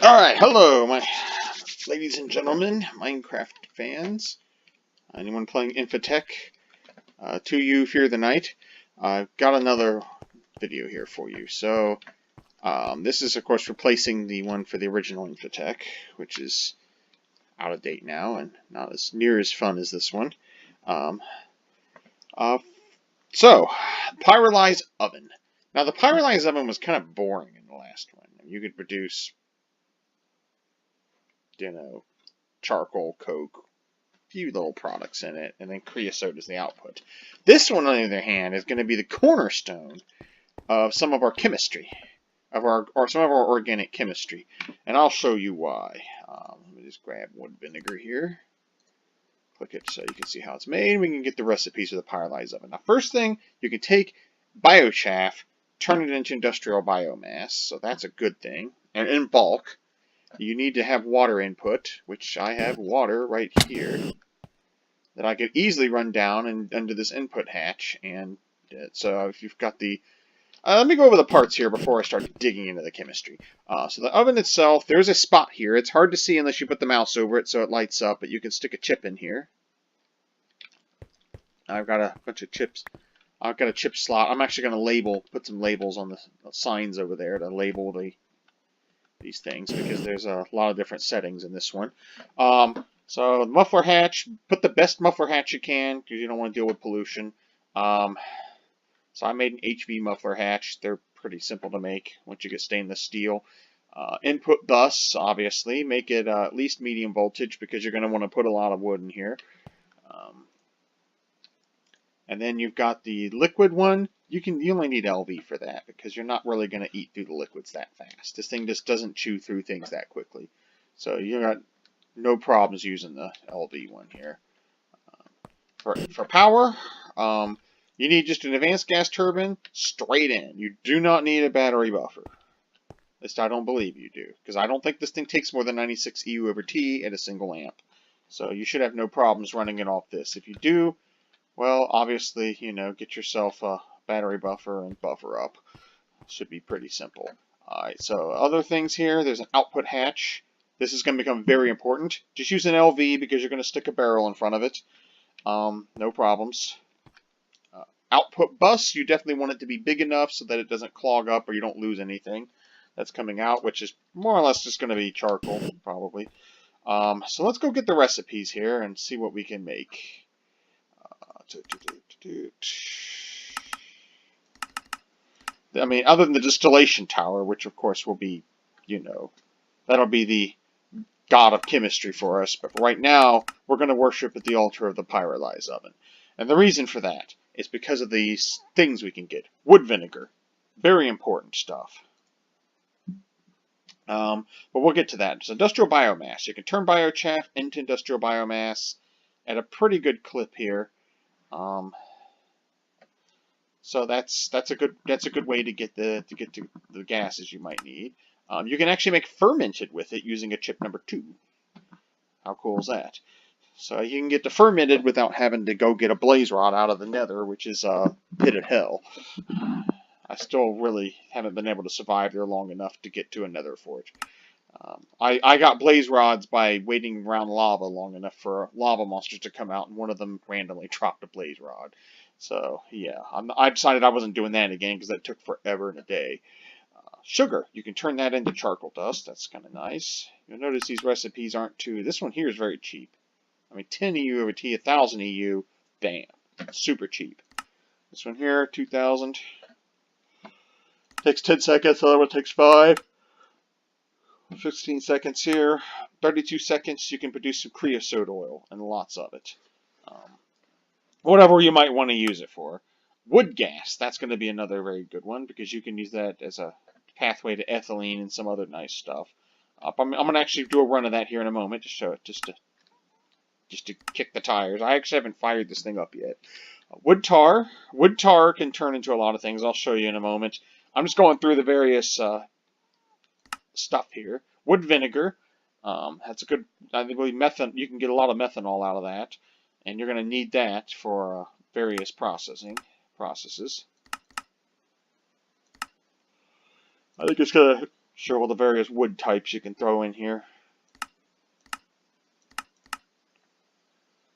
Alright, hello, my ladies and gentlemen, Minecraft fans. Anyone playing Infitech? To you, fear the night. I've got another video here for you. So, this is, of course, replacing the one for the original Infitech, which is out of date now and not as near as fun as this one. So, Pyrolyse oven. Now, the Pyrolyse oven was kind of boring in the last one. You could produce, charcoal, coke, a few little products in it, and then creosote is the output. This one, on the other hand, is going to be the cornerstone of some of our chemistry, or some of our organic chemistry, and I'll show you why. Let me just grab wood vinegar here. Click it so you can see how it's made. We can get the recipes for the Pyrolyse oven. Now, first thing, you can take biochaff, turn it into industrial biomass, so that's a good thing, and in bulk. You need to have water input, which I have water right here that I could easily run down and under this input hatch. And so if you've got the... let me go over the parts here before I start digging into the chemistry. So the oven itself, there's a spot here. It's hard to see unless you put the mouse over it so it lights up, but you can stick a chip in here. I've got a bunch of chips. I've got a chip slot. I'm actually going to put some labels on the signs over there to label these things, because there's a lot of different settings in this one. So the muffler hatch, put the best muffler hatch you can, because you don't want to deal with pollution. So I made an HV muffler hatch. They're pretty simple to make once you get stainless steel. Input bus, obviously, make it at least medium voltage, because you're going to want to put a lot of wood in here. And then you've got the liquid one. You only need LV for that, because you're not really going to eat through the liquids that fast. This thing just doesn't chew through things that quickly. So you got no problems using the LV one here. For power, you need just an advanced gas turbine straight in. You do not need a battery buffer. At least I don't believe you do, because I don't think this thing takes more than 96 EU/T at a single amp. So you should have no problems running it off this. If you do, well, obviously, get yourself a battery buffer and buffer up. Should be pretty simple. Alright, so other things here, there's an output hatch. This is going to become very important. Just use an LV because you're going to stick a barrel in front of it. No problems. Output bus, you definitely want it to be big enough so that it doesn't clog up or you don't lose anything that's coming out, which is more or less just going to be charcoal, probably. So let's go get the recipes here and see what we can make. I mean, other than the distillation tower, which of course will be, that'll be the god of chemistry for us. But right now, we're going to worship at the altar of the Pyrolyse oven. And the reason for that is because of these things we can get. Wood vinegar. Very important stuff. But we'll get to that. It's industrial biomass. You can turn biochaff into industrial biomass at a pretty good clip here. So that's a good way to get to the gases you might need. You can actually make fermented with it using a chip number 2. How cool is that? So you can get the fermented without having to go get a blaze rod out of the nether, which is a pit of hell. I still really haven't been able to survive there long enough to get to a nether forge. I got blaze rods by waiting around lava long enough for lava monsters to come out, and one of them randomly dropped a blaze rod. So, yeah, I decided I wasn't doing that again because that took forever and a day. Sugar, you can turn that into charcoal dust. That's kind of nice. You'll notice these recipes aren't too... This one here is very cheap. I mean, 10 EU/T, 1,000 EU, bam. Super cheap. This one here, 2,000. Takes 10 seconds, the other one takes 5. 15 seconds here. 32 seconds, you can produce some creosote oil, and lots of it. Whatever you might want to use it for. Wood gas, that's going to be another very good one, because you can use that as a pathway to ethylene and some other nice stuff. I'm going to actually do a run of that here in a moment to show it, just to kick the tires. I actually haven't fired this thing up yet. Wood tar. Wood tar can turn into a lot of things. I'll show you in a moment. I'm just going through the various stuff here. Wood vinegar. That's a good, I believe, you can get a lot of methanol out of that. And you're going to need that for various processes. I think it's going to Show all the various wood types you can throw in here.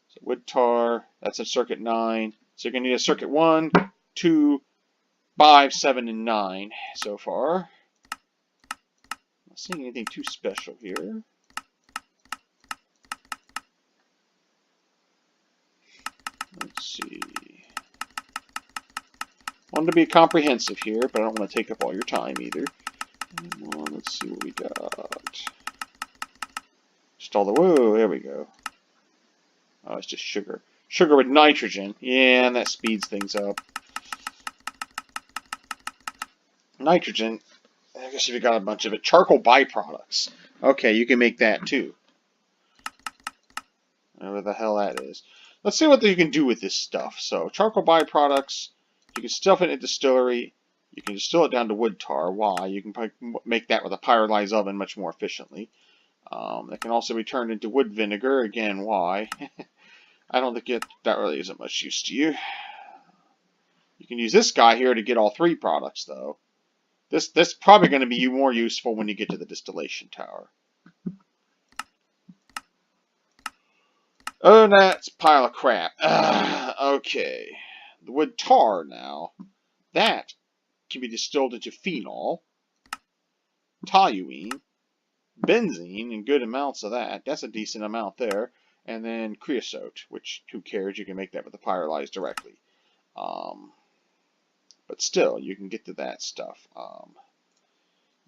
So wood tar, that's a circuit 9. So you're going to need a circuit 1, 2, 5, 7, and 9 so far. Not seeing anything too special here. Let's see. Wanted to be comprehensive here, but I don't want to take up all your time either. Let's see what we got. Just all the, whoa, there we go. Oh, it's just sugar. Sugar with nitrogen. Yeah, and that speeds things up. Nitrogen, I guess if you got a bunch of it. Charcoal byproducts. Okay, you can make that too. Whatever the hell that is. Let's see what you can do with this stuff. So, charcoal byproducts, you can stuff it in a distillery. You can distill it down to wood tar. Why? You can make that with a pyrolyse oven much more efficiently. It can also be turned into wood vinegar. Again, why? I don't think that really isn't much use to you. You can use this guy here to get all 3 products, though. This is probably going to be more useful when you get to the distillation tower. Oh, that's a pile of crap. Okay. The wood tar now. That can be distilled into phenol, toluene, benzene, in good amounts of that. That's a decent amount there. And then creosote, which, who cares? You can make that with the pyrolyse directly. But still, you can get to that stuff.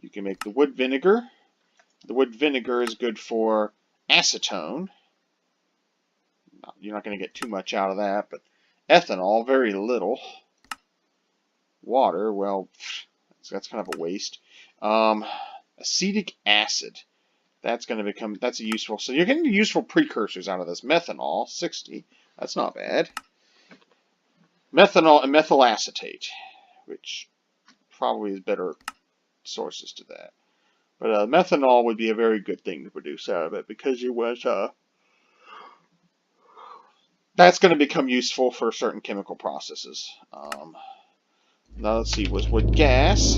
You can make the wood vinegar. The wood vinegar is good for acetone. You're not going to get too much out of that, but ethanol, very little. Water, well, that's kind of a waste. Acetic acid. That's going to become, that's a useful, so you're getting useful precursors out of this. Methanol, 60, that's not bad. Methanol and methyl acetate, which probably is better sources to that. But methanol would be a very good thing to produce out of it because it was, that's going to become useful for certain chemical processes. Now let's see, was wood gas.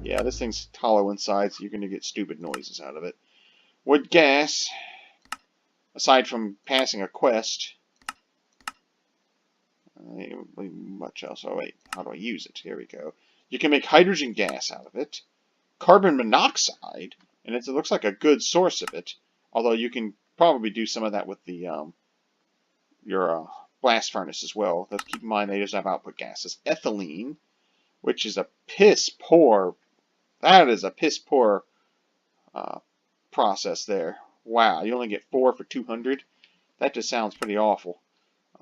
Yeah, this thing's hollow inside, so you're going to get stupid noises out of it. Wood gas, aside from passing a quest, much else. Oh wait, how do I use it? Here we go. You can make hydrogen gas out of it, carbon monoxide, and it looks like a good source of it. Although you can probably do some of that with the your blast furnace as well. Let's keep in mind they just have output gases. Ethylene, which is a piss poor. That is a piss poor process there. Wow, you only get 4 for 200. That just sounds pretty awful.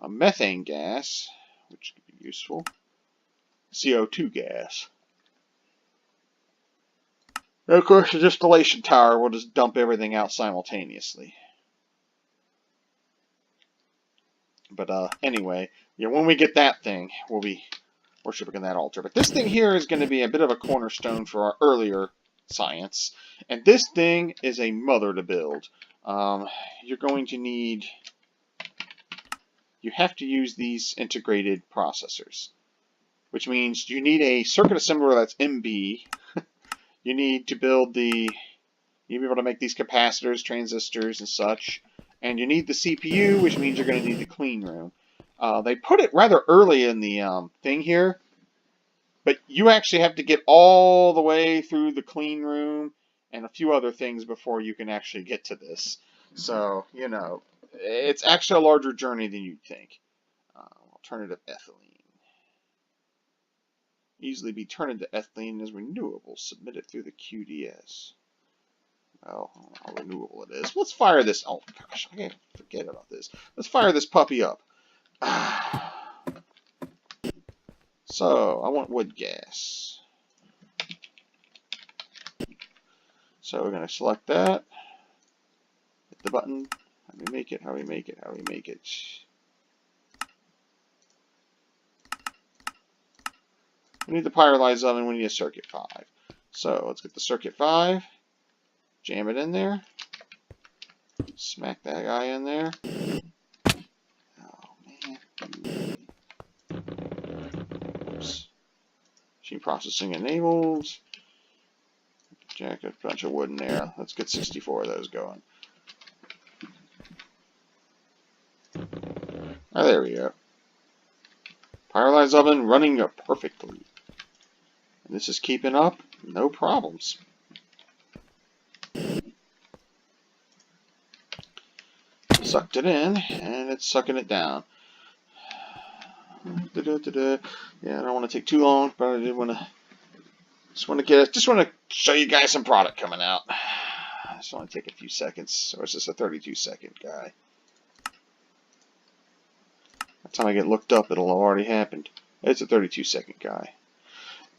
Methane gas, which could be useful. CO2 gas. And of course, the distillation tower will just dump everything out simultaneously. But anyway, yeah, when we get that thing, we'll be worshiping that altar. But this thing here is going to be a bit of a cornerstone for our earlier science. And this thing is a mother to build. You're going to need... You have to use these integrated processors. Which means you need a circuit assembler that's MB. You need to build the... You need to be able to make these capacitors, transistors, and such. And you need the CPU, which means you're going to need the clean room. They put it rather early in the thing here, but you actually have to get all the way through the clean room and a few other things before you can actually get to this. So, you know, it's actually a larger journey than you'd think. Alternative ethylene. Easily be turned into ethylene as renewable. Submit it through the QDS. Well, I don't know how renewable it is. Let's fire this. Oh gosh, I can't forget about this. Let's fire this puppy up. So, I want wood gas. So we're going to select that. Hit the button. How do we make it? How do we make it? How do we make it? We need the pyrolyse oven. We need a circuit 5. So let's get the circuit 5. Jam it in there. Smack that guy in there. Oh, man. Oops. Machine processing enabled. Jack a bunch of wood in there. Let's get 64 of those going. Oh, there we go. Pyrolyse oven running perfectly. And this is keeping up, no problems. Sucked it in, and it's sucking it down. Yeah, I don't want to take too long, but I did want to just want to show you guys some product coming out. Just want to take a few seconds. Or is this a 32-second guy? By the time I get looked up, it'll have already happened. It's a 32-second guy.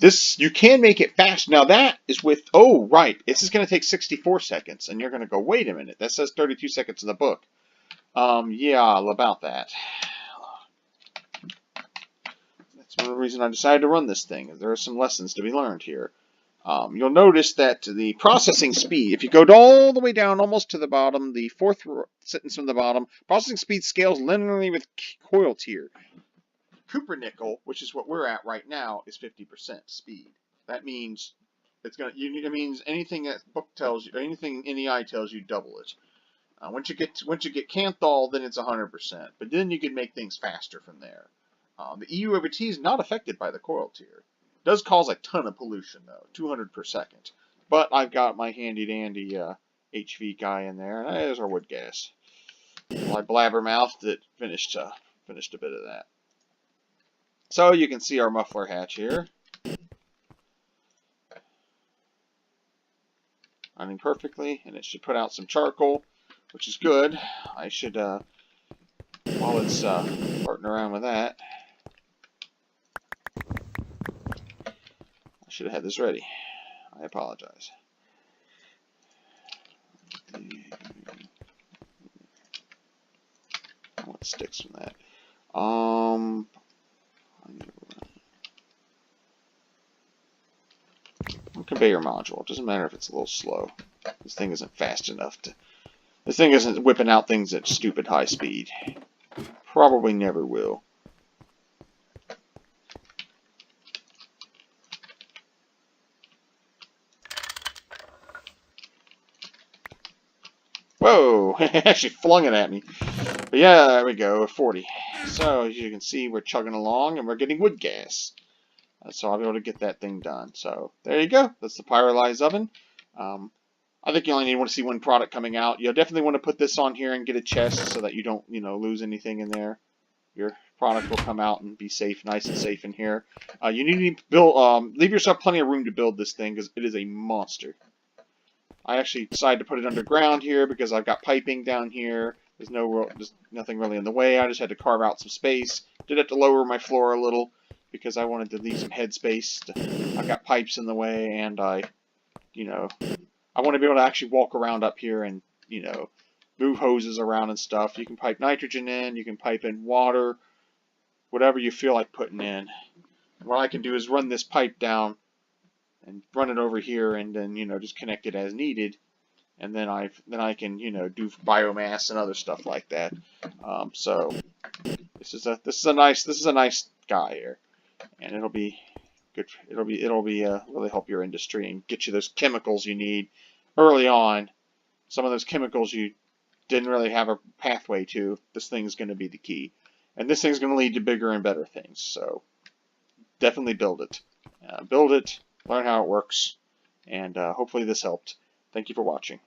This, you can make it fast. Now that is with, oh, right. This is going to take 64 seconds. And you're going to go, wait a minute. That says 32 seconds in the book. Yeah, about that. That's one of the reasons I decided to run this thing. There are some lessons to be learned here. You'll notice that the processing speed, if you go all the way down almost to the bottom, the fourth sentence from the bottom, processing speed scales linearly with coil tier. Cupronickel, which is what we're at right now, is 50% speed. That means it means anything that book tells you, anything NEI tells you, double it. Once you get Canthol, then it's 100%. But then you can make things faster from there. The EU over T is not affected by the coil tier. It does cause a ton of pollution though, 200 per second. But I've got my handy dandy HV guy in there, and there's our wood gas. My blabbermouth that finished a bit of that. So you can see our muffler hatch here. Running perfectly, and it should put out some charcoal, which is good. I should, while it's farting around with that, I should have had this ready. I apologize. What sticks from that? Conveyor module. It doesn't matter if it's a little slow. This thing isn't fast enough to. This thing isn't whipping out things at stupid high speed. Probably never will. Whoa! She flung it at me. But yeah, there we go, 40. So as you can see, we're chugging along and we're getting wood gas. So I'll be able to get that thing done. So there you go. That's the Pyrolyse oven. I think you only want to see one product coming out. You'll definitely want to put this on here and get a chest so that you don't, lose anything in there. Your product will come out and be safe, nice and safe in here. You need to build, leave yourself plenty of room to build this thing because it is a monster. I actually decided to put it underground here because I've got piping down here. There's nothing really in the way. I just had to carve out some space. Did have to lower my floor a little because I wanted to leave some head space. I've got pipes in the way, and I want to be able to actually walk around up here and, move hoses around and stuff. You can pipe nitrogen in, you can pipe in water, whatever you feel like putting in. What I can do is run this pipe down and run it over here and then, just connect it as needed. And then I can, do biomass and other stuff like that. So this is a nice guy here, and it'll be good. It'll really help your industry and get you those chemicals you need early on. Some of those chemicals you didn't really have a pathway to. This thing is going to be the key, and this thing's going to lead to bigger and better things. So definitely build it, learn how it works, and hopefully this helped. Thank you for watching.